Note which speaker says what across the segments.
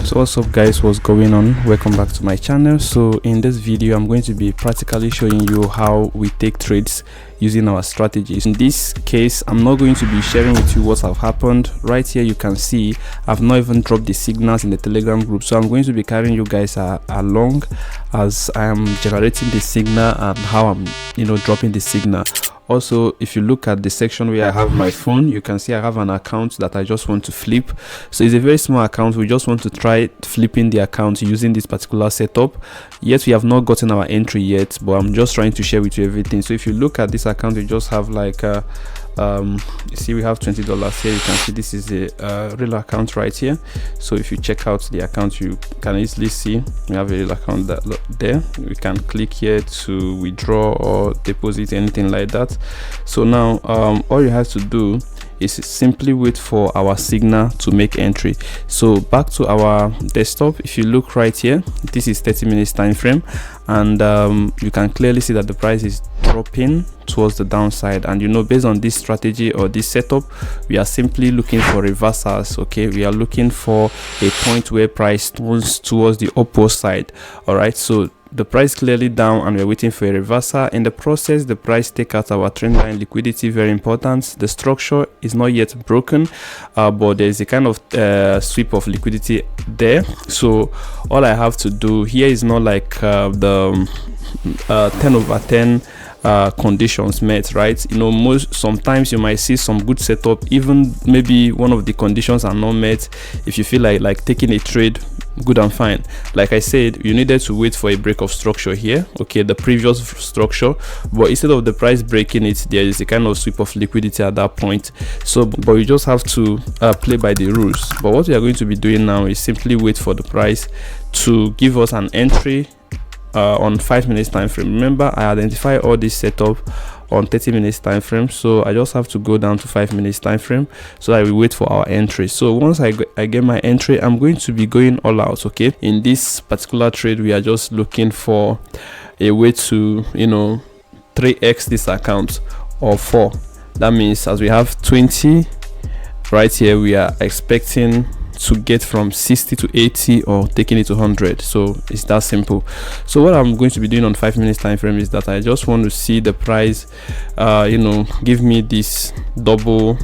Speaker 1: So what's up guys, what's going on? Welcome back to my channel. So in this video I'm going to be practically showing you how we take trades using our strategies. In this case I'm not going to be sharing with you what have happened. Right here you can see I've not even dropped the signals in the Telegram group, so I'm going to be carrying you guys along as I am generating the signal and how I'm dropping the signal. Also, if you look at the section where I have my phone, you can see I have an account that I just want to flip. So it's a very small account. We just want to try flipping the account using this particular setup. Yet we have not gotten our entry yet, but I'm just trying to share with you everything. So if you look at this account, we just have like you see we have $20 here. You can see this is a real account right here. So if you check out the account, you can easily see we have a real account there. We can click here to withdraw or deposit, anything like that. So now all you have to do is simply wait for our signal to make entry. So back to our desktop, if you look right here, this is 30 minutes time frame, and you can clearly see that the price is dropping towards the downside. And based on this strategy or this setup, we are simply looking for reversals. Okay, we are looking for a point where price turns towards the upward side. All right, so the price clearly down and we're waiting for a reversal. In the process, the price take out our trend line liquidity. Very important. The structure is not yet broken, but there's a kind of sweep of liquidity there. So all I have to do here is not like the 10/10 conditions met, right? Sometimes you might see some good setup, even maybe one of the conditions are not met. If you feel like taking a trade, good and fine. Like I said, you needed to wait for a break of structure here, okay, the previous structure, but instead of the price breaking it, there is a kind of sweep of liquidity at that point. So but you just have to play by the rules. But what we are going to be doing now is simply wait for the price to give us an entry on 5 minutes time frame. Remember, I identify all this setup on 30 minutes time frame, so I just have to go down to 5 minutes time frame so that we wait for our entry. So once I get my entry, I'm going to be going all out. Okay, in this particular trade we are just looking for a way to 3x this account or 4. That means as we have 20 right here, we are expecting to get from 60 to 80 or taking it to 100. So it's that simple. So what I'm going to be doing on 5 minutes time frame is that I just want to see the price give me this double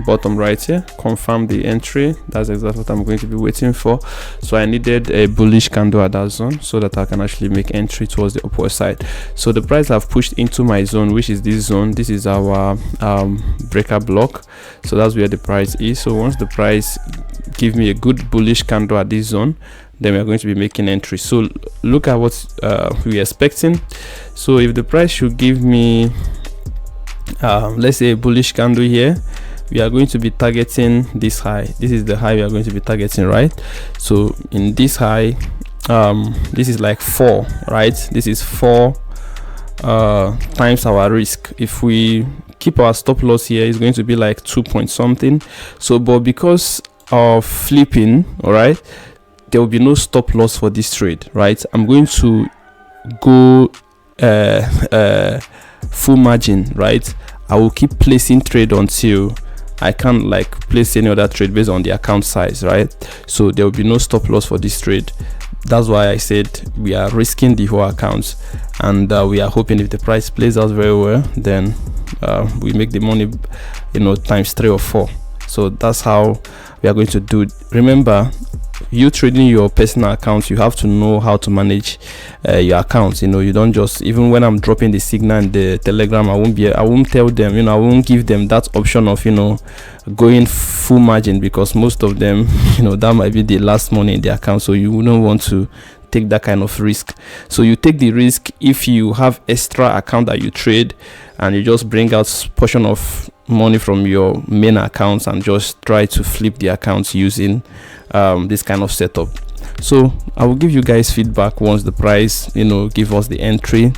Speaker 1: bottom right here, confirm the entry. That's exactly what I'm going to be waiting for. So I needed a bullish candle at that zone so that I can actually make entry towards the upward side. So the price have pushed into my zone, which is this zone. This is our breaker block, so that's where the price is. So once the price give me a good bullish candle at this zone, then we are going to be making entry. So look at what we're expecting. So if the price should give me let's say a bullish candle here, we are going to be targeting this high. This is the high we are going to be targeting, right? So in this high, this is like 4, right? This is 4 times our risk. If we keep our stop loss here, it's going to be like 2 point something. So but because of flipping, all right, there will be no stop loss for this trade, right? I'm going to go full margin, right? I will keep placing trade until I can't place any other trade based on the account size, right? So there will be no stop loss for this trade. That's why I said we are risking the whole account, and we are hoping if the price plays out very well, then we make the money times 3 or 4. So that's how we are going to do it. Remember, you trading your personal account, you have to know how to manage your accounts. You don't just, even when I'm dropping the signal in the Telegram, I won't tell them, I won't give them that option of going full margin, because most of them that might be the last money in the account, so you wouldn't want to take that kind of risk. So you take the risk if you have extra account that you trade, and you just bring out portion of money from your main accounts and just try to flip the accounts using this kind of setup. So I will give you guys feedback once the price give us the entry.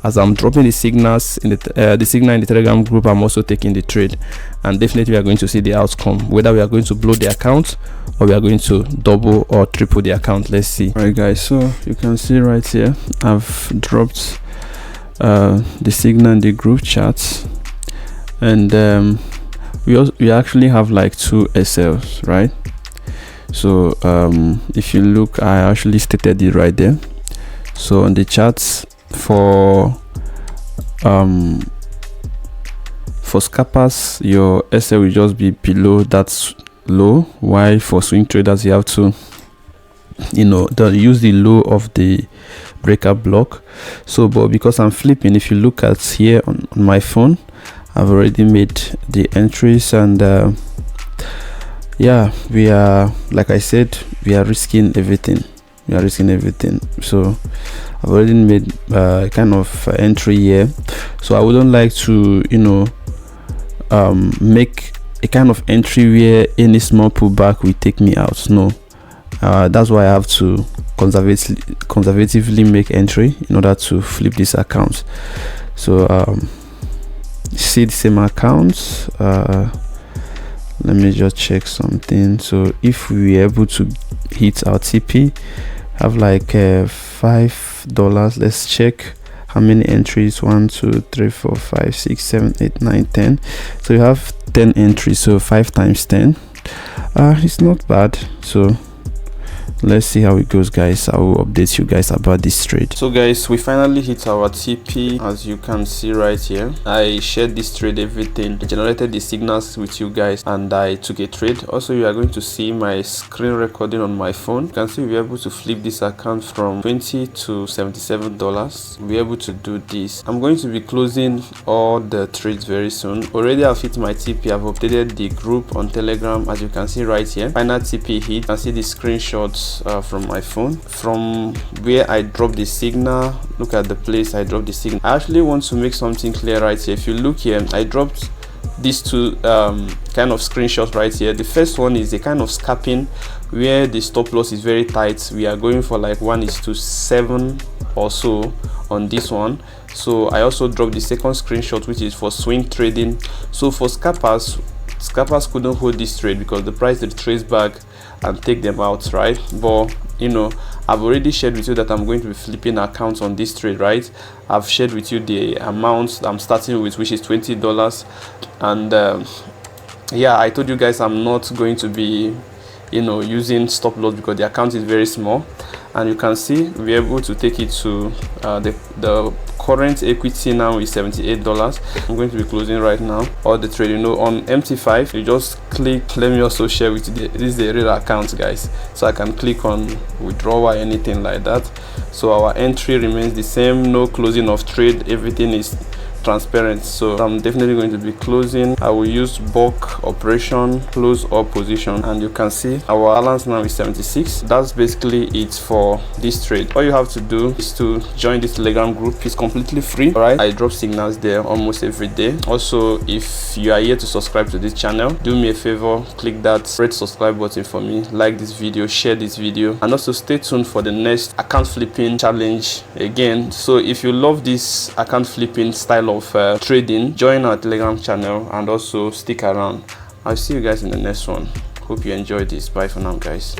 Speaker 1: As I'm dropping the signals in the signal in the Telegram group, I'm also taking the trade, and definitely we are going to see the outcome, whether we are going to blow the account or we are going to double or triple the account. Let's see. All right guys, so you can see right here I've dropped the signal in the group chat, and we actually have like 2 SLs, right? So if you look, I actually stated it right there. So on the charts for scalpers, your SL will just be below that low, while for swing traders you have to use the low of the breakout block. So but because I'm flipping, if you look at here on my phone, I've already made the entries, and yeah, we are, like I said, we are risking everything. So I've already made kind of entry here. So I wouldn't like to make a kind of entry where any small pullback will take me out. No, that's why I have to conservatively make entry in order to flip this account. So see the same account. Let me just check something. So if we are able to hit our TP, have like $5. Let's check how many entries. 1 2 3 4 5 6 7 8 9 10. So you have 10 entries, so 5 times 10. It's not bad. So let's see how it goes, guys. I will update you guys about this trade. So guys, we finally hit our TP, as you can see right here. I shared this trade, everything. I generated the signals with you guys, and I took a trade. Also, you are going to see my screen recording on my phone. You can see we're able to flip this account from $20 to $77. We're able to do this. I'm going to be closing all the trades very soon. Already I've hit my TP. I've updated the group on Telegram, as you can see right here. Final TP hit. You can see the screenshots from my phone, from where I dropped the signal. Look at the place I dropped the signal. I actually want to make something clear right here. If you look here, I dropped these two kind of screenshots right here. The first one is a kind of scalping where the stop loss is very tight. We are going for like 1:7 or so on this one. So I also dropped the second screenshot, which is for swing trading. So for scalpers couldn't hold this trade because the price did trace back and take them out, right? But I've already shared with you that I'm going to be flipping accounts on this trade, right? I've shared with you the amount I'm starting with, which is $20, and yeah, I told you guys I'm not going to be using stop loss because the account is very small. And you can see we're able to take it to the current equity now is $78. I'm going to be closing right now all the trade. On MT5, you just click. Let me also share with you, this is the real account, guys, so I can click on withdrawal or anything like that. So our entry remains the same, no closing of trade, everything is transparent. So I'm definitely going to be closing. I will use bulk operation, close all position, and you can see our balance now is 76. That's basically it for this trade. All you have to do is to join this Telegram group. It's completely free. All right, I drop signals there almost every day. Also, if you are here to subscribe to this channel, do me a favor, click that red subscribe button for me, like this video, share this video, and also stay tuned for the next account flipping challenge again. So if you love this account flipping style of trading, join our Telegram channel and also stick around. I'll see you guys in the next one. Hope you enjoyed this. Bye for now, guys.